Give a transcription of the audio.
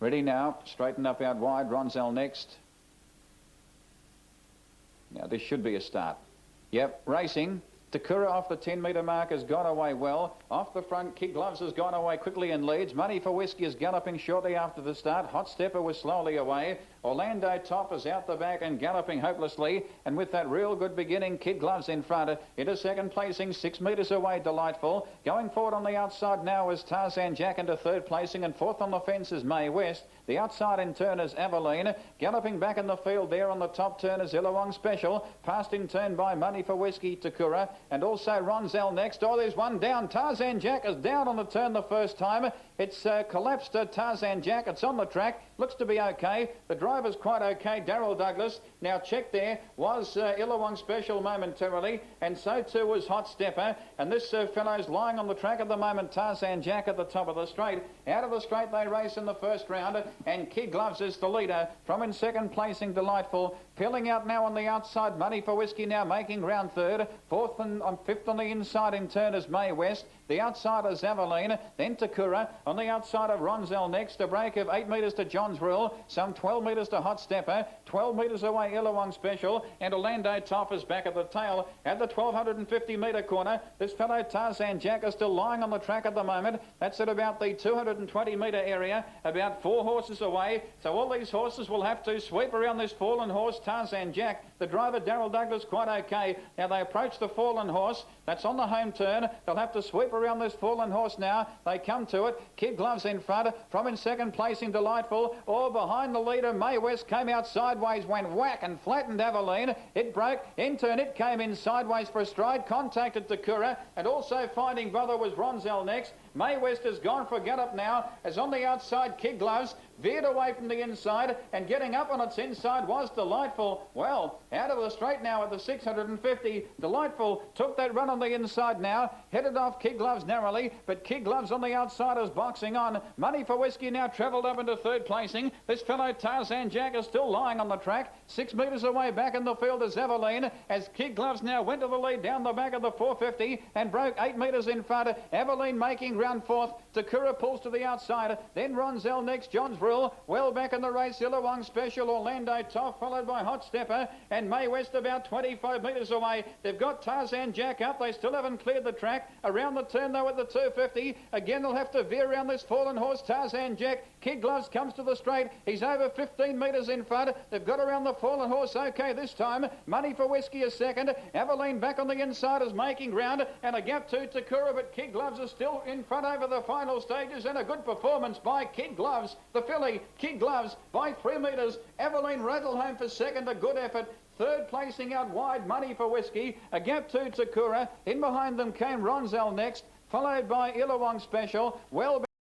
Ready now, straighten up out wide, Ronzell next. Now this should be a start. Yep, racing. Takura off the 10-metre mark has gone away well. Off the front, Kid Gloves has gone away quickly and leads. Money for Whiskey is galloping shortly after the start. Hot Stepper was slowly away. Orlando Top is out the back and galloping hopelessly. And with that real good beginning, Kid Gloves in front. Into second placing, 6 metres away, Delightful. Going forward on the outside now is Tarzan Jack into third placing, and fourth on the fence is May West. The outside in turn is Aveline. Galloping back in the field there on the top turn is Illawong Special. Passed in turn by Money for Whiskey, Takura, and also Ronzell next. Oh, there's one down. Tarzan Jack is down on the turn the first time. It's collapsed Tarzan Jack. It's on the track. Looks to be okay. The driver's quite okay, Darryl Douglas. Now check there was Illawong Special momentarily, and so too was Hot Stepper. And this fellow's lying on the track at the moment, Tarzan Jack at the top of the straight. Out of the straight they race in the first round, and Kid Gloves is the leader. From in second placing, Delightful. Peeling out now on the outside, Money for Whiskey now making round third. Fourth and fifth on the inside in turn is May West. The outside is Aveline, then Takura. On the outside of Ronzell next. A break of 8 metres to John's Rule. Some 12 metres to Hot Stepper. 12 metres away, Illawong Special. And Orlando Top is back at the tail. At the 1250 metre corner, this fellow Tarzan Jack is still lying on the track at the moment. That's at about the 220 metre area. About 4 horses away. So all these horses will have to sweep around this fallen horse, Tarzan Jack. The driver, Darryl Douglas, quite okay. Now they approach the fallen horse. That's on the home turn. They'll have to sweep around this fallen horse now. They come to it. Kid Gloves in front. From in second placing, Delightful. Or behind the leader, May West came out sideways, went whack and flattened Aveline. It broke. In turn, it came in sideways for a stride. Contacted Takura. And also finding brother was Ronzell next. May West has gone for a gallop now, as on the outside, Kid Gloves veered away from the inside, and getting up on its inside was Delightful. Well, out of the straight now at the 650, Delightful took that run on the inside now, headed off Kid Gloves narrowly, but Kid Gloves on the outside is boxing on. Money for Whiskey now travelled up into third placing. This fellow Tarzan Jack is still lying on the track. 6 metres away back in the field is Aveline, as Kid Gloves now went to the lead down the back of the 450 and broke 8 metres in front. Aveline making round fourth. Takura pulls to the outside. Then Ronzell next. John's Rule well back in the race. Illawong Special, Orlando Top, followed by Hot Stepper, and May West about 25 metres away. They've got Tarzan Jack up. They still haven't cleared the track. Around the turn though at the 250. Again they'll have to veer around this fallen horse, Tarzan Jack. Kid Gloves comes to the straight. He's over 15 metres in front. They've got around the fallen horse okay this time. Money for Whiskey is second. Aveline back on the inside is making ground, and a gap to Takura, but Kid Gloves is still in front over the final stages, and a good performance by Kid Gloves. The filly, Kid Gloves, by 3 metres. Aveline rattled home for second, a good effort. Third placing out wide, Money for Whiskey. A gap to Takura. In behind them came Ronzell next, followed by Illawong Special. Well